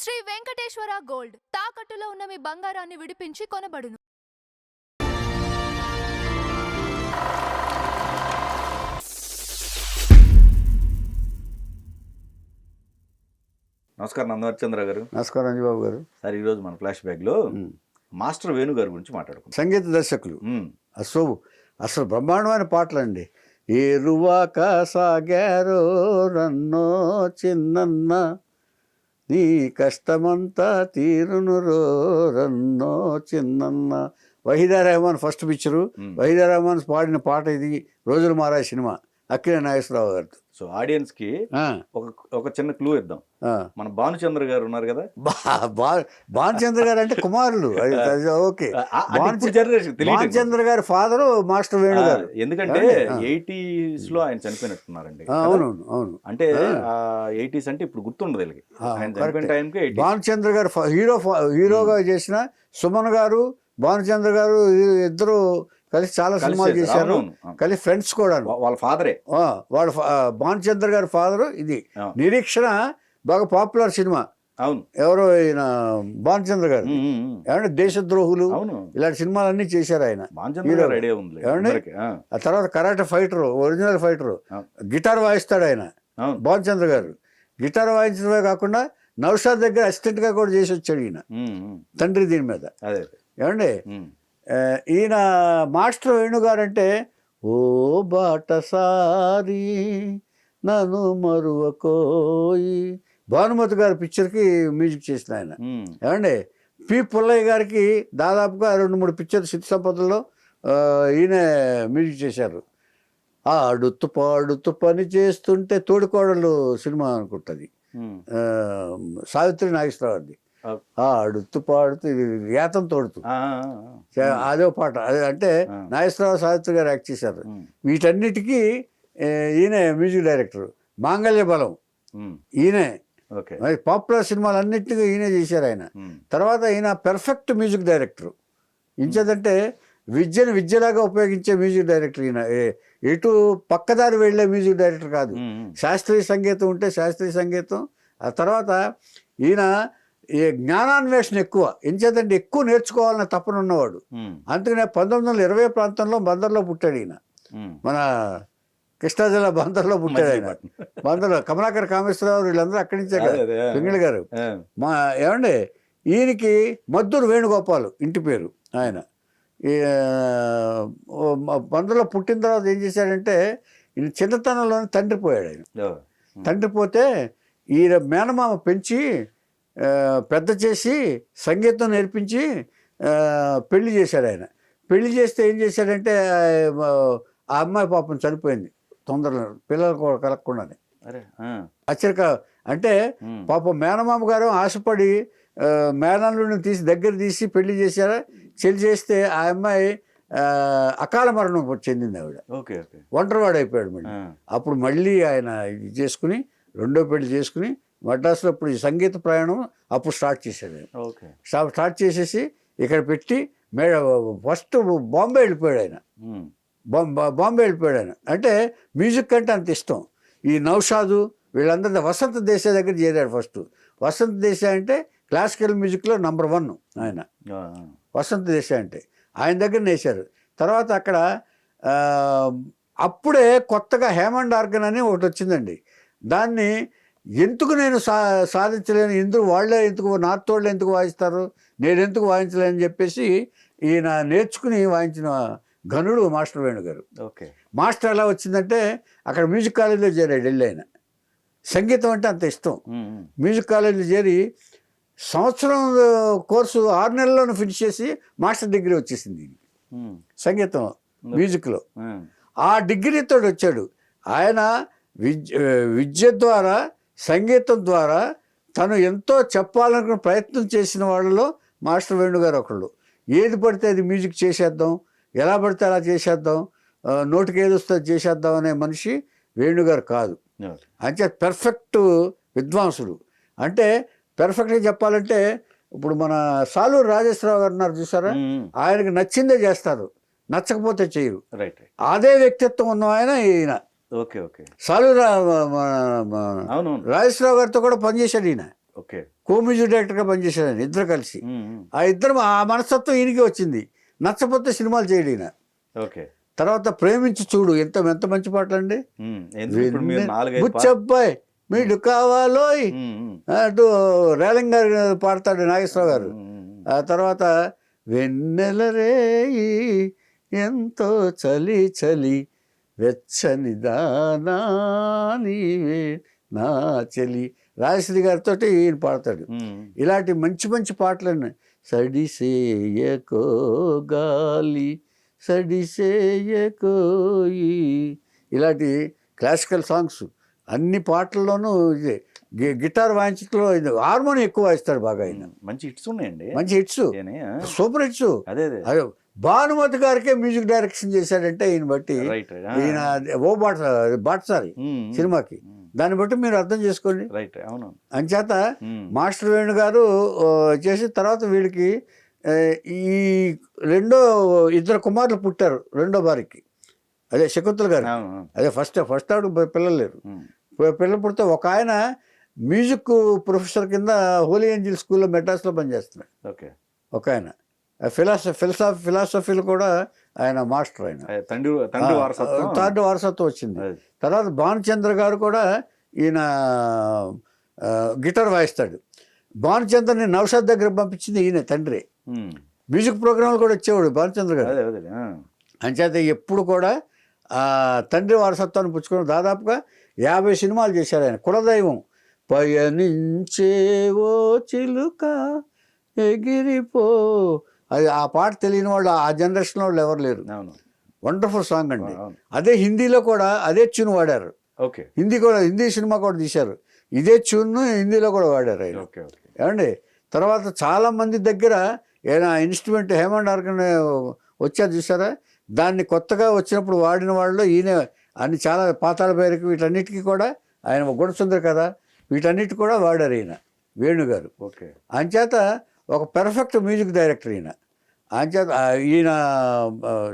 Shri Venkateswara gold తాకట్టులో ఉన్న మీ బంగారాన్ని విడిపించి కొనబడును. నమస్కారం నందవర్చంద్ర గారు. నమస్కారం అంజబాబు గారు. సార్ ఈరోజు మన ఫ్లాష్ బ్యాక్లో మాస్టర్ వేణు గారి గురించి మాట్లాడుకుంటాం. సంగీత దర్శకులు అసలు బ్రహ్మాండమైన పాటలు అండి. ఏరువాక సాగారో రన్నో చిన్నన్న నీ కష్టమంతా తీరును రో రన్నో చిన్నన్న. Waheeda Rehman first picture. వహీదా రెహమాన్ పాడిన పాట ఇది. రోజులు మారాయి సినిమా, అక్కినే నాగేశ్వరరావు గారితో. సో ఆడియన్స్ కి ఒక చిన్న క్లూ ఇద్దాం. మన భానుచంద్ర గారు ఉన్నారు కదా, భానుచంద్ర గారు అంటే కుమారులు. ఓకే, భానుచంద్ర గారి ఫాదర్ మాస్టర్ వేణు గారు. ఎందుకంటే 80s లో ఆయన చనిపోయినట్టున్నారండి. అవును అవును. అంటే 80s అంటే ఇప్పుడు గుర్తుండదు వీళ్ళకి. ఆయన చనిపోయిన టైంకి భానుచంద్ర గారు హీరోగా చేసిన సుమన్ గారు, భానుచంద్ర గారు ఇద్దరు కలిసి చాలా సినిమాలు చేశారు. కలిసి ఫ్రెండ్స్ కూడా. వాళ్ళ ఫాదరే, వాళ్ళ భానుచంద్ర గారి ఫాదరు. ఇది నిరీక్షణ బాగా పాపులర్ సినిమా. అవును. ఎవరో ఈయన భానుచంద్ర గారు ఏమంటే దేశద్రోహులు ఇలాంటి సినిమాలన్నీ చేశారు ఆయన. ఏమండి ఆ తర్వాత karate fighter, original fighter, guitar వాయిస్తాడు ఆయన భానుచంద్ర గారు. గిటార్ వాయించడమే కాకుండా నౌషాద్ దగ్గర అసిస్టెంట్ గా కూడా చేసి వచ్చాడు ఈయన తండ్రి దీని మీద. ఏమండి ఈయన మాస్టర్ వేణుగారు అంటే ఓ బాటసారి నన్ను మరువకోయి భానుమతి గారి పిక్చర్కి మ్యూజిక్ చేసిన ఆయన. ఏమండి పి పుల్లయ్య గారికి దాదాపుగా 2-3 పిక్చర్ సిద్ధ సంపదలో ఈయన మ్యూజిక్ చేశారు. ఆడుతూ పాడుతూ పని చేస్తుంటే తోడికోడలు సినిమా అనుకుంటుంది, సావిత్రి నాగేశ్వరరావుది. ఆడుతూ పాడుతూ ఏతం తోడుతూ అదే పాట. అదే అంటే నాగేశ్వరరావు సావిత్రి గారు యాక్ట్ చేశారు. వీటన్నిటికీ ఈయన మ్యూజిక్ డైరెక్టర్. మాంగళ్య బలం ఈయనే. మరి పాపులర్ సినిమాలన్నింటినీ ఈయనే చేశారు ఆయన. తర్వాత ఈయన పెర్ఫెక్ట్ మ్యూజిక్ డైరెక్టర్. ఇంచేదంటే విద్యను విద్యలాగా ఉపయోగించే మ్యూజిక్ డైరెక్టర్ ఈయన. ఎటు పక్కదారి వెళ్ళే మ్యూజిక్ డైరెక్టర్ కాదు. శాస్త్రీయ సంగీతం ఉంటే శాస్త్రీయ సంగీతం. ఆ తర్వాత ఈయన ఈ జ్ఞానాన్వేషణ ఎక్కువ. ఎంచేతంటే ఎక్కువ నేర్చుకోవాలన్న తపన ఉన్నవాడు. అందుకనే 1920 ప్రాంతంలో బందర్లో పుట్టాడు ఈయన. మన కృష్ణా జిల్లా బందర్లో పుట్టాడు ఆయన. బందర్లో కమలాకర్ కామేశ్వరరావు వీళ్ళందరూ అక్కడి నుంచే కదా, పింగళి గారు. ఏమండి ఈయనకి మద్దూరు వేణుగోపాల్ ఇంటి పేరు. ఆయన బందర్లో పుట్టిన తర్వాత ఏం చేశాడంటే ఈయన చిన్నతనంలోనే తండ్రి పోయాడు. ఆయన తండ్రి పోతే ఈయన మేనమామ పెంచి పెద్ద చేసి సంగీతం నేర్పించి పెళ్లి చేశాడు ఆయన. పెళ్లి చేస్తే ఏం చేశాడంటే ఆ అమ్మాయి పాపం చనిపోయింది తొందరలో, పిల్లలు కూడా కలగకుండానే. అచ్చరిక అంటే పాపం మేనమామ గారు ఆశపడి మేనల్లుడిని దగ్గర తీసి పెళ్లి చేశారా. చెల్లి చేస్తే ఆ అమ్మాయి అకాల మరణం చెందింది. ఆవిడ ఒంటరివాడు అయిపోయాడు. మళ్ళీ అప్పుడు మళ్ళీ ఆయన ఇది చేసుకుని రెండో పెళ్లి చేసుకుని మద్రాసులో ఇప్పుడు ఈ సంగీత ప్రయాణం అప్పుడు స్టార్ట్ చేశాడు. స్టార్ట్ చేసేసి ఇక్కడ పెట్టి ఫస్ట్ బాంబే వెళ్ళిపోయాడు ఆయన. బాంబే వెళ్ళిపోయాడు ఆయన. అంటే మ్యూజిక్ అంటే అంత ఇష్టం. ఈ నౌషాదు వీళ్ళందరూ వసంత దేశాయ్ దగ్గర చేరాడు ఫస్ట్. వసంత దేశాయ్ అంటే క్లాసికల్ మ్యూజిక్లో నంబర్ 1 ఆయన. వసంత దేశాయ్ అంటే ఆయన దగ్గర నేశారు. తర్వాత అక్కడ అప్పుడే కొత్తగా హేమండ్ ఆర్గన్ అని ఒకటి వచ్చిందండి. దాన్ని ఎందుకు నేను సాధించలేను, ఎందుకు వాళ్ళే ఎందుకు నార్త్ వాళ్ళు ఎందుకు వాయిస్తారు, నేను ఎందుకు వాయించలేని చెప్పేసి ఈయన నేర్చుకుని వాయించిన ఘనుడు మాస్టర్ వేణు గారు. మాస్టర్ ఎలా వచ్చిందంటే అక్కడ మ్యూజిక్ కాలేజీలో చేరాడు ఢిల్లీ. ఆయన సంగీతం అంటే అంత ఇష్టం. మ్యూజిక్ కాలేజీలో చేరి సంవత్సరం కోర్సు 6 నెలల్లోనూ ఫినిష్ చేసి మాస్టర్ డిగ్రీ వచ్చేసింది సంగీతం మ్యూజిక్లో. ఆ డిగ్రీతో వచ్చాడు ఆయన. విద్య ద్వారా సంగీతం ద్వారా తను ఎంతో చెప్పాలనుకున్న ప్రయత్నం చేసిన వాళ్ళలో మాస్టర్ వేణు గారు ఒకళ్ళు. ఏది పడితే అది మ్యూజిక్ చేసేద్దాం, ఎలా పడితే అలా చేసేద్దాం, నోటికి ఏది వస్తే చేసేద్దాం అనే మనిషి వేణుగారు కాదు. అంటే పెర్ఫెక్ట్ విద్వాంసుడు. అంటే పెర్ఫెక్ట్గా చెప్పాలంటే ఇప్పుడు మన సాలూరు రాజేశ్వరరావు గారు ఉన్నారు చూసారా, ఆయనకి నచ్చిందే చేస్తారు, నచ్చకపోతే చేయరు. అదే వ్యక్తిత్వం ఉన్న ఆయన ఈయన. సాలూరు రాజేశ్వరరావు గారితో కూడా పనిచేశాడు ఈయన. ఓకే. కో మ్యూజిక్ డైరెక్టర్గా పనిచేశాడు ఆయన, ఇద్దరు కలిసి. ఆ ఇద్దరు ఆ మనస్తత్వం ఈయనకి వచ్చింది. నచ్చపోతే సినిమాలు చేయడు ఈయన. ఓకే. తర్వాత ప్రేమించి చూడు ఎంత ఎంత మంచి పాటలు అండి. ఇప్పుడు మీరు 4-5 బుచ్చబ్బాయి మీరు కావాలోయ్ అటు రేలంగ్ గారు పాడతాడు, నాగేశ్వరరావు గారు. ఆ తర్వాత వెన్నెల రేయి ఎంతో చలి చలి వెచ్చని దానా నీవే నా చలి, రాజశ్రీ గారితో ఈయన పాడతాడు. ఇలాంటి మంచి మంచి పాటలు. సడిసేయకో గాలి సడిసేయకోయి, ఇలాంటి క్లాసికల్ సాంగ్స్ అన్ని పాటల్లోనూ ఇదే. గిటార్ వాయించడంలో హార్మోని ఎక్కువ వాయిస్తాడు బాగా ఆయన. మంచి హిట్స్ ఉన్నాయండి, మంచి హిట్స్, సూపర్ హిట్స్. అదే అదే భానుమతి గారికే మ్యూజిక్ డైరెక్షన్ చేశాడంటే ఈయన బట్టి, ఈయన ఓ బాటసారి సినిమాకి, దాన్ని బట్టి మీరు అర్థం చేసుకోండి. అంచేత మాస్టర్ వేణు గారు చేసిన తర్వాత వీడికి ఈ ఇద్దరు కుమారులు పుట్టారు రెండో భార్యకి. అదే శకుంతల గారు, అదే ఫస్ట్ ఆవిడ పిల్లలు లేరు. పిల్లలు పుడితే ఒక ఆయన మ్యూజిక్ ప్రొఫెసర్ కింద హోలీ ఏంజిల్ స్కూల్లో మెడ్రాస్లో పనిచేస్తున్నాడు. ఒక ఆయన ఫిలాసఫీలు కూడా ఆయన మాస్టర్. ఆయన థర్డ్ వారసత్వం వచ్చింది. తర్వాత భానుచంద్ర గారు కూడా ఈయన గిటార్ వాయిస్తాడు. భానుచంద్రని నౌషాద్ దగ్గర పంపించింది ఈయన తండ్రి. మ్యూజిక్ ప్రోగ్రాంలు కూడా వచ్చేవాడు భానుచంద్ర గారు. అంచేత ఎప్పుడు కూడా తండ్రి వారసత్వాన్ని పుచ్చుకుని దాదాపుగా 50 సినిమాలు చేశారు ఆయన. కులదైవం పయనించేవో చిలుక ఎగిరిపో, అది ఆ పాట తెలియని వాళ్ళు ఆ జనరేషన్ వాళ్ళు ఎవరు లేరు. వండర్ఫుల్ సాంగ్ అండి. అదే హిందీలో కూడా అదే ట్యూన్ వాడారు. హిందీ సినిమా కూడా తీశారు, ఇదే ట్యూన్ హిందీలో కూడా వాడారు ఆయన. ఏమండి తర్వాత చాలా మంది దగ్గర ఏదైనా ఇన్స్ట్రుమెంట్ హేమండ్ ఆర్గన్ వచ్చారు చూసారా, దాన్ని కొత్తగా వచ్చినప్పుడు వాడిన వాళ్ళు ఈయన అన్ని చాలా పాతాళ భైరవి వీటన్నిటికీ కూడా ఆయన గుణసుందరి కదా వీటన్నిటి కూడా వాడారు ఈయన వేణుగారు. అంచేత ఒక పెర్ఫెక్ట్ మ్యూజిక్ డైరెక్టర్ ఈయన. అంచేత ఈయన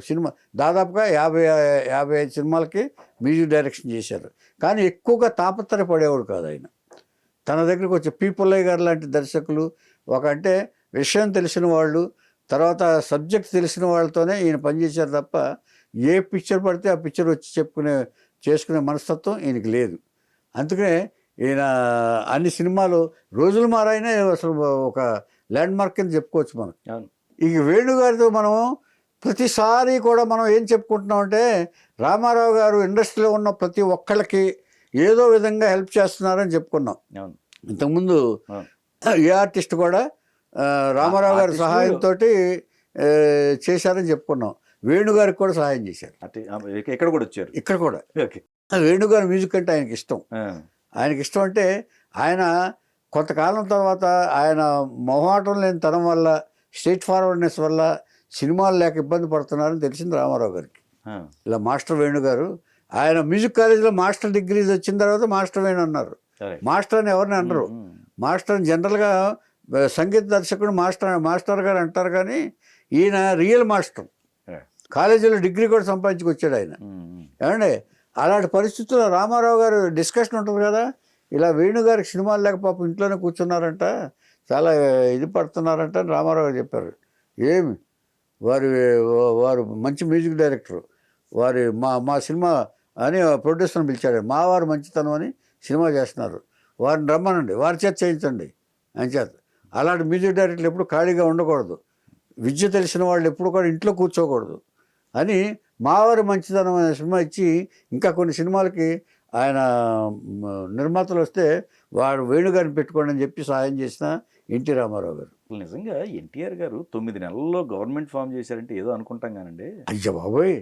సినిమా దాదాపుగా 55 సినిమాలకి మ్యూజిక్ డైరెక్షన్ చేశారు. కానీ ఎక్కువగా తాపత్రయపడేవాడు కాదు ఆయన. తన దగ్గరికి వచ్చే పి పుల్లయ్య గారు లాంటి దర్శకులు, ఒక అంటే విషయం తెలిసిన వాళ్ళు, తర్వాత సబ్జెక్ట్ తెలిసిన వాళ్ళతోనే ఈయన పనిచేశారు తప్ప ఏ పిక్చర్ పడితే ఆ పిక్చర్ వచ్చి చేసుకునే మనస్తత్వం ఈయనకి లేదు. అందుకనే ఈయన అన్ని సినిమాలు రోజులు మారైనా అసలు ఒక ల్యాండ్ మార్క్ కింద చెప్పుకోవచ్చు మనం. ఇక వేణుగారితో మనం ప్రతిసారి కూడా మనం ఏం చెప్పుకుంటున్నామంటే రామారావు గారు ఇండస్ట్రీలో ఉన్న ప్రతి ఒక్కళ్ళకి ఏదో విధంగా హెల్ప్ చేస్తున్నారని చెప్పుకున్నాం. ఇంతకుముందు ఏ ఆర్టిస్ట్ కూడా రామారావు గారి సహాయంతో చేశారని చెప్పుకున్నాం. వేణుగారికి కూడా సహాయం చేశారు. ఇక్కడ కూడా వచ్చారు. ఇక్కడ కూడా వేణుగారి మ్యూజిక్ అంటే ఆయనకి ఇష్టం. ఆయనకి ఇష్టం అంటే ఆయన కొంతకాలం తర్వాత ఆయన మొహమాటం లేని తనం వల్ల, స్ట్రైట్ ఫార్వర్డ్నెస్ వల్ల సినిమాలు లేక ఇబ్బంది పడుతున్నారని తెలిసింది రామారావు గారికి. ఇలా మాస్టర్ వేణుగారు ఆయన మ్యూజిక్ కాలేజీలో మాస్టర్ డిగ్రీస్ వచ్చిన తర్వాత మాస్టర్ వేణు అన్నారు. మాస్టర్ అని ఎవరిని అనరు. మాస్టర్ అని జనరల్గా సంగీత దర్శకుడు మాస్టర్ గారు అంటారు, కానీ ఈయన రియల్ మాస్టర్. కాలేజీలో డిగ్రీ కూడా సంపాదించుకొచ్చాడు ఆయన. ఏమండి అలాంటి పరిస్థితుల్లో రామారావు గారు డిస్కషన్ ఉంటుంది కదా, ఇలా వేణుగారికి సినిమాలు లేక పాపం ఇంట్లోనే కూర్చున్నారంట, చాలా ఇది పడుతున్నారంట అని రామారావు గారు చెప్పారు. ఏమి వారు మంచి మ్యూజిక్ డైరెక్టర్, మా సినిమా అని ప్రొడ్యూసర్ని పిలిచాడు. మా వారు మంచితనం అని సినిమా చేస్తున్నారు, వారిని రమ్మనండి, వారి చేత చేయించండి అని చేత. అలాంటి మ్యూజిక్ డైరెక్టర్లు ఎప్పుడు ఖాళీగా ఉండకూడదు, విద్య తెలిసిన వాళ్ళు ఎప్పుడు కూడా ఇంట్లో కూర్చోకూడదు అని మావారి మంచితనం అనే సినిమా ఇచ్చి, ఇంకా కొన్ని సినిమాలకి ఆయన నిర్మాతలు వస్తే వాడు వేణుగారిని పెట్టుకోండి అని చెప్పి సహాయం చేసిన ఎన్టీ రామారావు గారు. నిజంగా ఎన్టీఆర్ గారు 9 నెలల్లో గవర్నమెంట్ ఫామ్ చేశారంటే ఏదో అనుకుంటాం కానండి. అయ్యో బాబోయ్,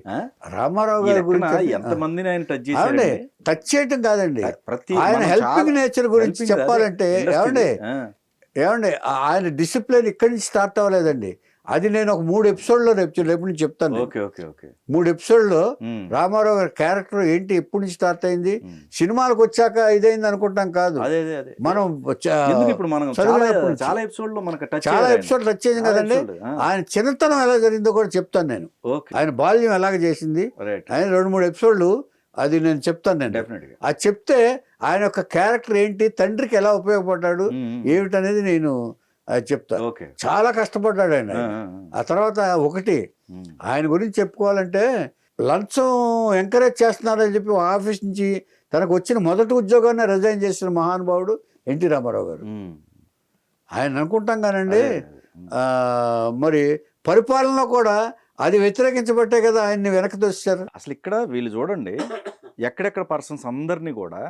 రామారావు గారి గురించి ఎంతమందిని ఆయన టచ్ చేయటం కాదండి, ఆయన హెల్పింగ్ నేచర్ గురించి చెప్పాలంటే ఏమండి ఆయన డిసిప్లిన్ ఇక్కడి నుంచి స్టార్ట్ అవ్వలేదండి. అది నేను ఒక 3 ఎపిసోడ్లో రేపు నుంచి చెప్తాను. 3 ఎపిసోడ్లో రామారావు గారి క్యారెక్టర్ ఏంటి, ఎప్పటి నుంచి స్టార్ట్ అయింది, సినిమాలకు వచ్చాక ఇదైంది అనుకుంటాం కాదు. మనం చాలా ఎపిసోడ్ టచ్ అయింది కదండి. ఆయన చిన్నతనం ఎలా జరిగిందో కూడా చెప్తాను నేను. ఆయన బాల్యం ఎలాగ చేసింది ఆయన 2-3 ఎపిసోడ్లు అది నేను చెప్తాను నేను. డెఫినెట్గా. అది చెప్తే ఆయన యొక్క క్యారెక్టర్ ఏంటి, తండ్రికి ఎలా ఉపయోగపడ్డాడు ఏమిటనేది నేను చెప్తా. ఓకే. చాలా కష్టపడ్డాడు ఆయన. ఆ తర్వాత ఒకటి ఆయన గురించి చెప్పుకోవాలంటే లంచం ఎంకరేజ్ చేస్తున్నారని చెప్పి ఆఫీస్ నుంచి తనకు వచ్చిన మొదటి ఉద్యోగాన్ని రిజైన్ చేసిన మహానుభావుడు ఎన్టీ రామారావు గారు. ఆయన అనుకుంటాం కానండి, మరి పరిపాలనలో కూడా అది వ్యతిరేకించబట్టే కదా ఆయన్ని వెనక్కి తోశారు. అసలు ఇక్కడ వీళ్ళు చూడండి, ఎక్కడెక్కడ పర్సన్స్ అందరినీ కూడా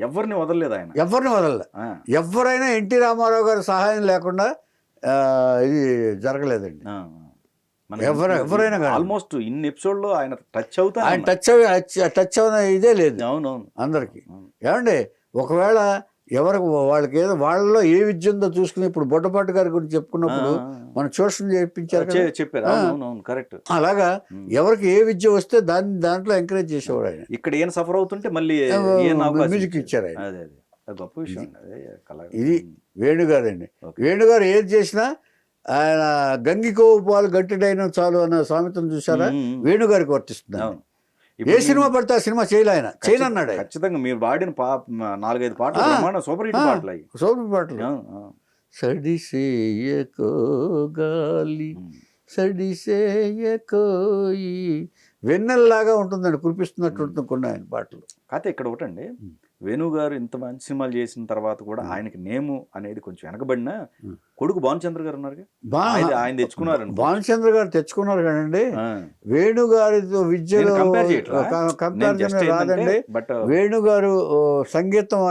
ఎవరిని వదలలేదు ఆయన. ఎవరిని వదలలే. ఎవరైనా ఎన్టీ రామారావు గారి సహాయం లేకుండా ఇది జరగలేదండి. ఎవరైనా ఆల్మోస్ట్ ఇన్ని ఎపిసోడ్ లో ఆయన టచ్ అవుతా, ఆయన టచ్ అవున ఇదే లేదు. అవునవును. అందరికి ఏమండి, ఒకవేళ ఎవరికి వాళ్ళకి ఏదో వాళ్ళలో ఏ విద్య ఉందో చూసుకుని, ఇప్పుడు బొడ్డపాటి గారి గురించి చెప్పుకున్నప్పుడు మనం ట్యూషన్ చెప్పారు. కరెక్ట్. అలాగా ఎవరికి ఏ విద్య వస్తే దాంట్లో ఎంకరేజ్ చేసేవాడు ఆయన. ఇక్కడ ఏం సఫర్ అవుతుంటే మళ్ళీ మ్యూజిక్ ఇచ్చారు ఆయన. అదే గొప్ప విషయం. ఇది వేణుగారు అండి. వేణుగారు ఏది చేసినా ఆయన గంగికోవు పాలు గట్టిడైన చాలు అన్న సామెతను చూసారా, వేణుగారికి వర్తిస్తుంది. ఏ సినిమా పడితే ఆ సినిమా చేయలే ఆయన, చేయనన్నాడు. ఖచ్చితంగా మీరు వాడిన 4-5 పాటలు సూపర్ హిట్ పాటలు అయ్యి. సూపర్ పాటలు. సడిసేయకో గాలి సడిసేయకోయి వెన్నెల్లాగా ఉంటుందండి, కురిపిస్తున్నట్టు ఉంటుంది కొన్ని ఆయన పాటలు. కాకపోతే ఇక్కడ ఒకటండి, వేణు గారు ఇంత మంచి సినిమాలు చేసిన తర్వాత కూడా ఆయనకి నేము అనేది కొంచెం వెనకబడిన కొడుకు భానుచంద్ర గారు ఉన్నారు, ఆయన తెచ్చుకున్నారు. భానుచంద్ర గారు తెచ్చుకున్నారు కానండి, వేణుగారితో విద్యలో కంపారిజన్ రాదండి. బట్ వేణుగారు సంగీతం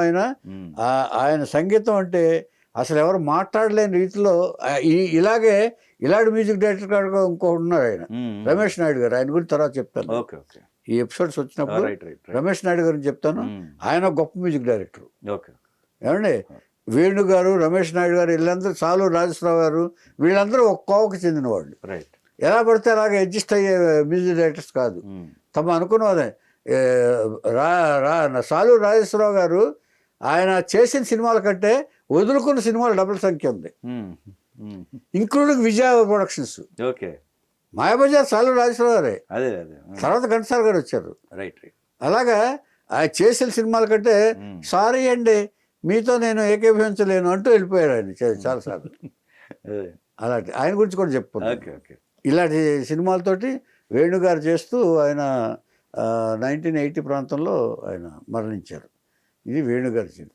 ఆయన సంగీతం అంటే అసలు ఎవరు మాట్లాడలేని రీతిలో ఇలాంటి మ్యూజిక్ డైరెక్టర్ గారు ఇంకొకటి ఉన్నారు ఆయన, రమేష్ నాయుడు గారు. ఆయన గురించి తర్వాత చెప్తాను. ఈ ఎపిసోడ్స్ వచ్చినప్పుడు రమేష్ నాయుడు గారిని చెప్తాను. ఆయన గొప్ప మ్యూజిక్ డైరెక్టర్. ఏమండి, వేణు గారు, రమేష్ నాయుడు గారు, వీళ్ళందరూ, సాలు రాజేశ్వరరావు గారు, వీళ్ళందరూ ఒక కోవకు చెందిన వాళ్ళు. ఎలా పడితే అలాగే అడ్జస్ట్ అయ్యే మ్యూజిక్ డైరెక్టర్స్ కాదు. తమ అనుకున్నదే సాలు రాజేశ్వరరావు గారు ఆయన చేసిన సినిమాల కంటే వదులుకున్న సినిమాలు డబుల్ సంఖ్య ఉంది, ఇంక్లూడింగ్ విజయ ప్రొడక్షన్స్. మాయాబజార్ సాలు రాజేశ్వరరావు గారే, తర్వాత ఘంటసాల గారు వచ్చారు. అలాగా ఆయన చేసిన సినిమాల కంటే సారీ అండి మీతో నేను ఏకీభవించలేను అంటూ వెళ్ళిపోయారు ఆయన చాలాసార్లు. అలాంటి ఆయన గురించి కూడా చెప్పుకున్నాను. ఇలాంటి సినిమాలతోటి వేణుగారు చేస్తూ ఆయన 1980 ప్రాంతంలో ఆయన మరణించారు. ఇది వేణుగారి సినిమా.